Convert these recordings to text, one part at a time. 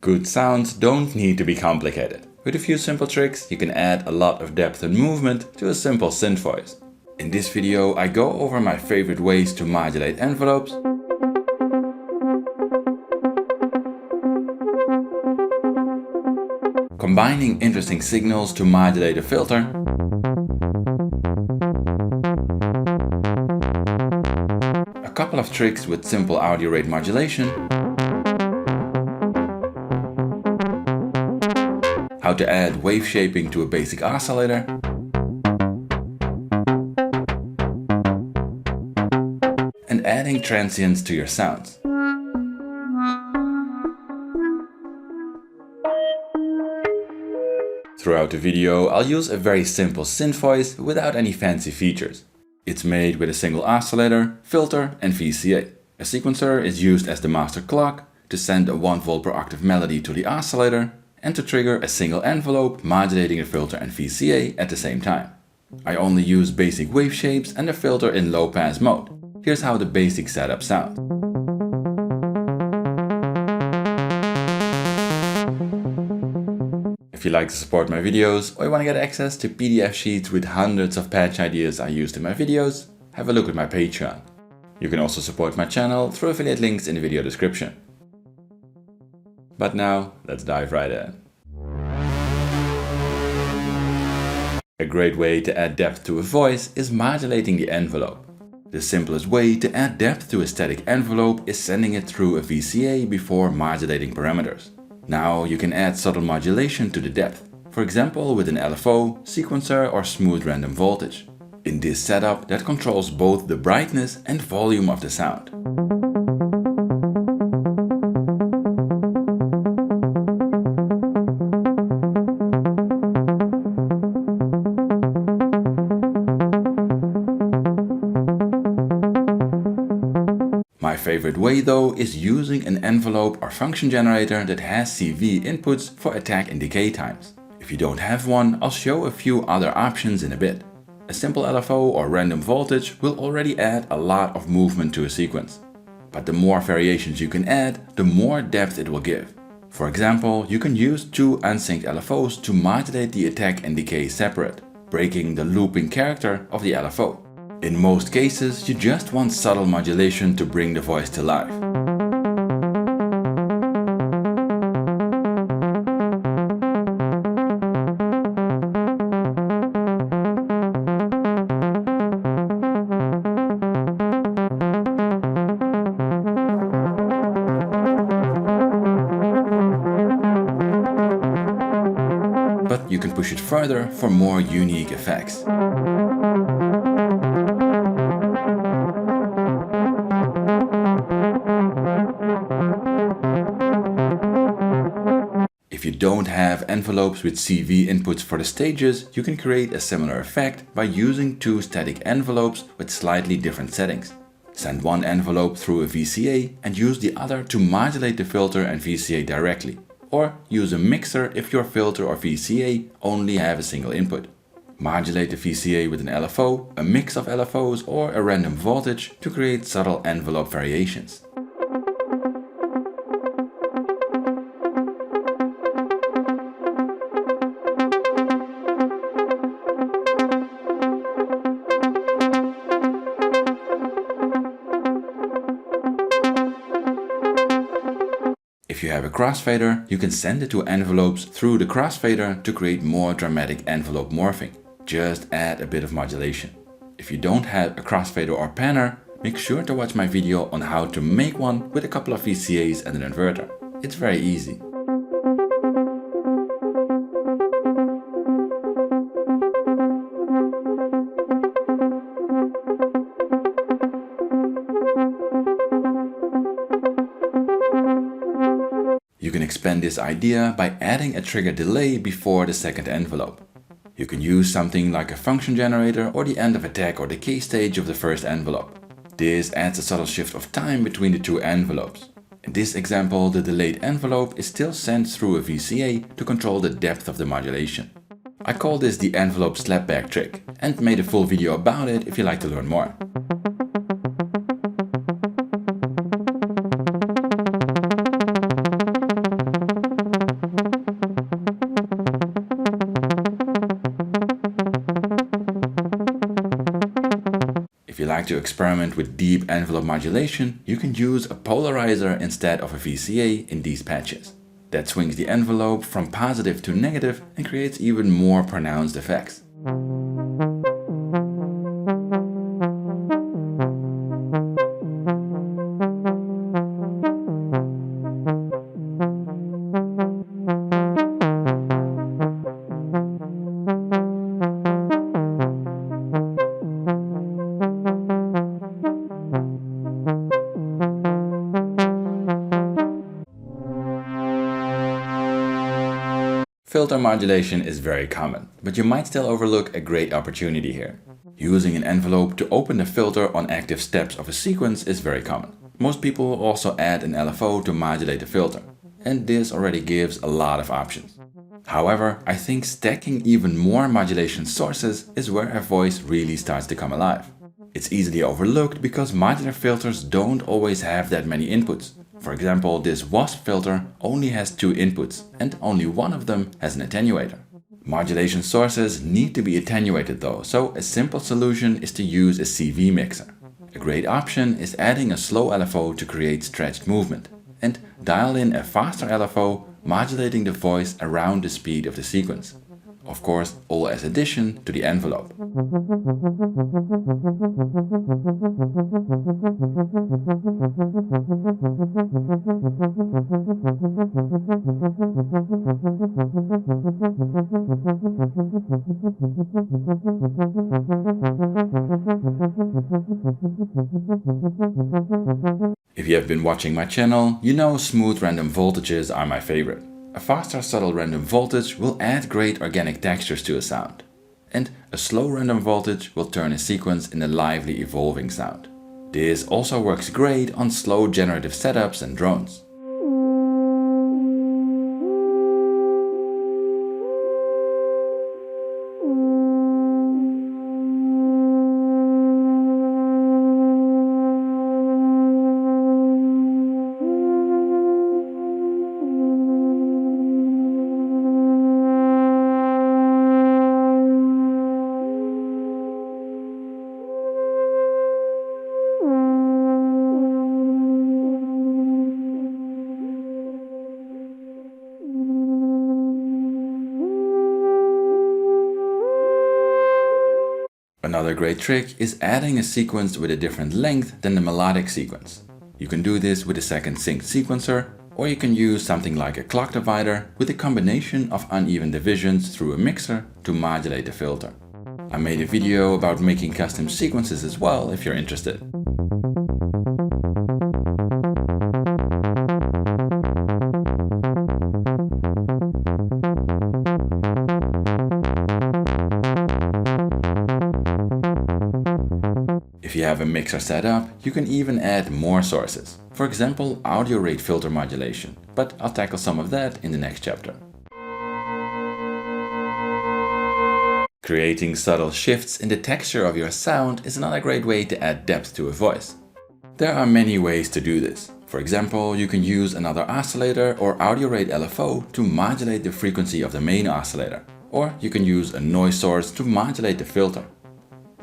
Good sounds don't need to be complicated. With a few simple tricks, you can add a lot of depth and movement to a simple synth voice. In this video, I go over my favorite ways to modulate envelopes, combining interesting signals to modulate a filter, a couple of tricks with simple audio rate modulation, how to add wave shaping to a basic oscillator, and adding transients to your sounds. Throughout the video, I'll use a very simple synth voice without any fancy features. It's made with a single oscillator, filter and VCA. A sequencer is used as the master clock to send a 1 volt per octave melody to the oscillator and to trigger a single envelope modulating the filter and VCA at the same time. I only use basic wave shapes and the filter in low pass mode. Here's how the basic setup sounds. If you like to support my videos or you want to get access to PDF sheets with hundreds of patch ideas I used in my videos, have a look at my Patreon. You can also support my channel through affiliate links in the video description. But now, let's dive right in. A great way to add depth to a voice is modulating the envelope. The simplest way to add depth to a static envelope is sending it through a VCA before modulating parameters. Now you can add subtle modulation to the depth, for example with an LFO, sequencer or smooth random voltage. In this setup that controls both the brightness and volume of the sound. My favorite way though is using an envelope or function generator that has CV inputs for attack and decay times. If you don't have one, I'll show a few other options in a bit. A simple LFO or random voltage will already add a lot of movement to a sequence. But the more variations you can add, the more depth it will give. For example, you can use 2 unsynced LFOs to modulate the attack and decay separate, breaking the looping character of the LFO. In most cases, you just want subtle modulation to bring the voice to life. But you can push it further for more unique effects. If you don't have envelopes with CV inputs for the stages, you can create a similar effect by using 2 static envelopes with slightly different settings. Send one envelope through a VCA and use the other to modulate the filter and VCA directly. Or use a mixer if your filter or VCA only have a single input. Modulate the VCA with an LFO, a mix of LFOs or a random voltage to create subtle envelope variations. If you have a crossfader, you can send it to envelopes through the crossfader to create more dramatic envelope morphing. Just add a bit of modulation. If you don't have a crossfader or panner, make sure to watch my video on how to make one with a couple of VCAs and an inverter. It's very easy. You can expand this idea by adding a trigger delay before the second envelope. You can use something like a function generator or the end of attack or decay stage of the first envelope. This adds a subtle shift of time between the 2 envelopes. In this example, the delayed envelope is still sent through a VCA to control the depth of the modulation. I call this the envelope slapback trick and made a full video about it if you'd like to learn more. like to experiment with deep envelope modulation, you can use a polarizer instead of a VCA in these patches. That swings the envelope from positive to negative and creates even more pronounced effects. Filter modulation is very common, but you might still overlook a great opportunity here. Using an envelope to open the filter on active steps of a sequence is very common. Most people also add an LFO to modulate the filter, and this already gives a lot of options. However, I think stacking even more modulation sources is where a voice really starts to come alive. It's easily overlooked because modular filters don't always have that many inputs. For example, this wasp filter only has 2 inputs and only one of them has an attenuator. Modulation sources need to be attenuated though, so a simple solution is to use a CV mixer. A great option is adding a slow LFO to create stretched movement, and dial in a faster LFO modulating the voice around the speed of the sequence. Of course, all as addition to the envelope. If you have been watching my channel, you know smooth random voltages are my favorite. A faster subtle random voltage will add great organic textures to a sound. And a slow random voltage will turn a sequence in a lively evolving sound. This also works great on slow generative setups and drones. Another great trick is adding a sequence with a different length than the melodic sequence. You can do this with a second sync sequencer, or you can use something like a clock divider with a combination of uneven divisions through a mixer to modulate the filter. I made a video about making custom sequences as well if you're interested. If you have a mixer set up, you can even add more sources. For example, audio rate filter modulation, but I'll tackle some of that in the next chapter. Creating subtle shifts in the texture of your sound is another great way to add depth to a voice. There are many ways to do this. For example, you can use another oscillator or audio rate LFO to modulate the frequency of the main oscillator, or you can use a noise source to modulate the filter.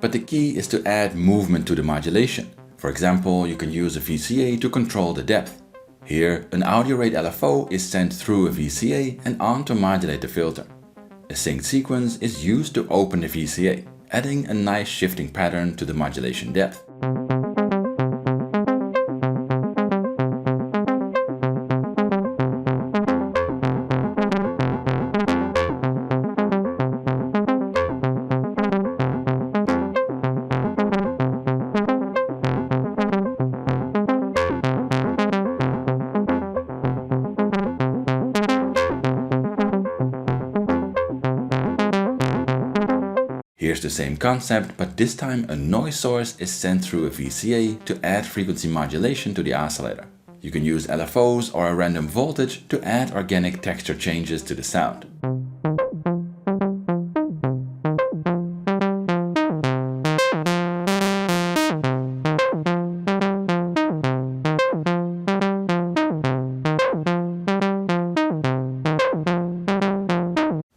But the key is to add movement to the modulation. For example, you can use a VCA to control the depth. Here, an audio rate LFO is sent through a VCA and on to modulate the filter. A synced sequence is used to open the VCA, adding a nice shifting pattern to the modulation depth. Here's the same concept, but this time a noise source is sent through a VCA to add frequency modulation to the oscillator. You can use LFOs or a random voltage to add organic texture changes to the sound.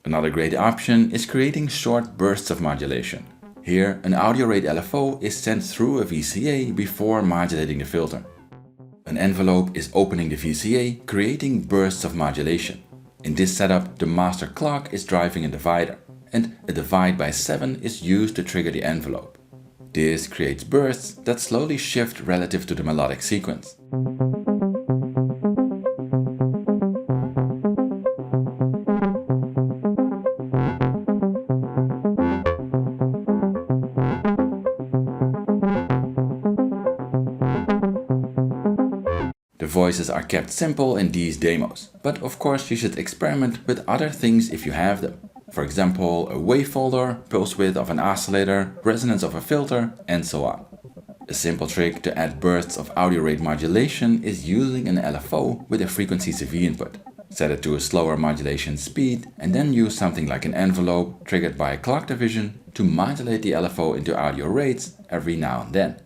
Another great option is creating short bursts of modulation. Here, an audio rate LFO is sent through a VCA before modulating the filter. An envelope is opening the VCA, creating bursts of modulation. In this setup, the master clock is driving a divider, and a divide by 7 is used to trigger the envelope. This creates bursts that slowly shift relative to the melodic sequence. The voices are kept simple in these demos, but of course you should experiment with other things if you have them. For example, a wave folder, pulse width of an oscillator, resonance of a filter, and so on. A simple trick to add bursts of audio rate modulation is using an LFO with a frequency CV input. Set it to a slower modulation speed and then use something like an envelope triggered by a clock division to modulate the LFO into audio rates every now and then.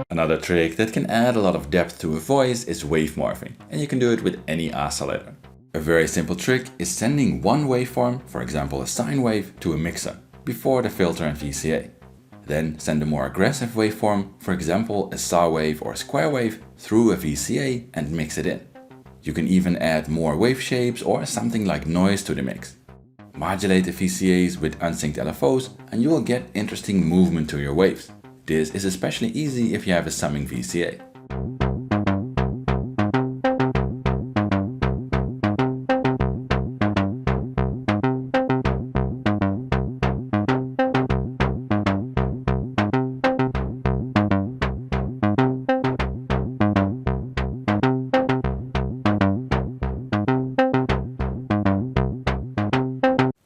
Another trick that can add a lot of depth to a voice is wave morphing, and you can do it with any oscillator. A very simple trick is sending one waveform, for example a sine wave, to a mixer before the filter and VCA. Then send a more aggressive waveform, for example a saw wave or a square wave, through a VCA and mix it in. You can even add more wave shapes or something like noise to the mix. Modulate the VCAs with unsynced LFOs and you will get interesting movement to your waves. This is especially easy if you have a summing VCA.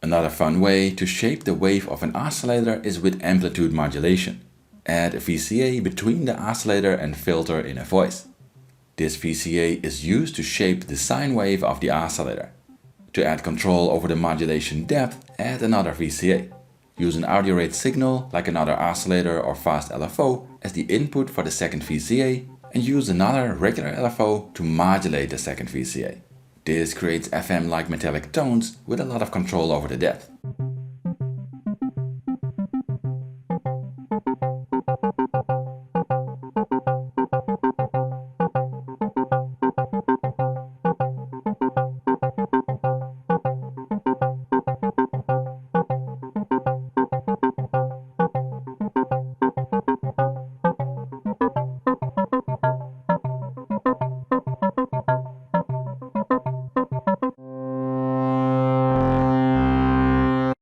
Another fun way to shape the wave of an oscillator is with amplitude modulation. Add a VCA between the oscillator and filter in a voice. This VCA is used to shape the sine wave of the oscillator. To add control over the modulation depth, add another VCA. Use an audio rate signal like another oscillator or fast LFO as the input for the second VCA and use another regular LFO to modulate the second VCA. This creates FM-like metallic tones with a lot of control over the depth.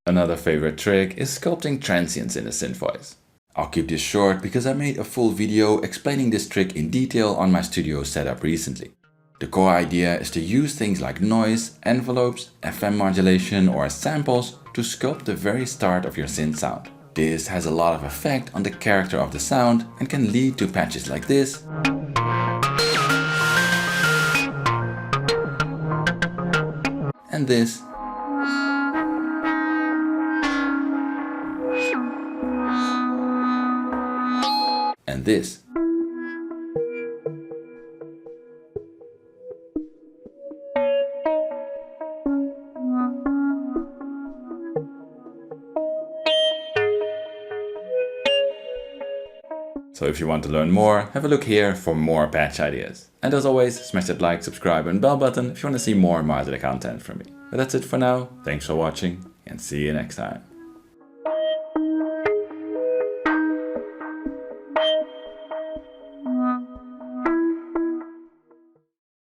Another favorite trick is sculpting transients in a synth voice. I'll keep this short because I made a full video explaining this trick in detail on my studio setup recently. The core idea is to use things like noise, envelopes, FM modulation or samples to sculpt the very start of your synth sound. This has a lot of effect on the character of the sound and can lead to patches like this, and this, and this. So if you want to learn more, have a look here for more patch ideas. And as always, smash that like, subscribe and bell button if you want to see more Modulate content from me. But that's it for now, thanks for watching and see you next time.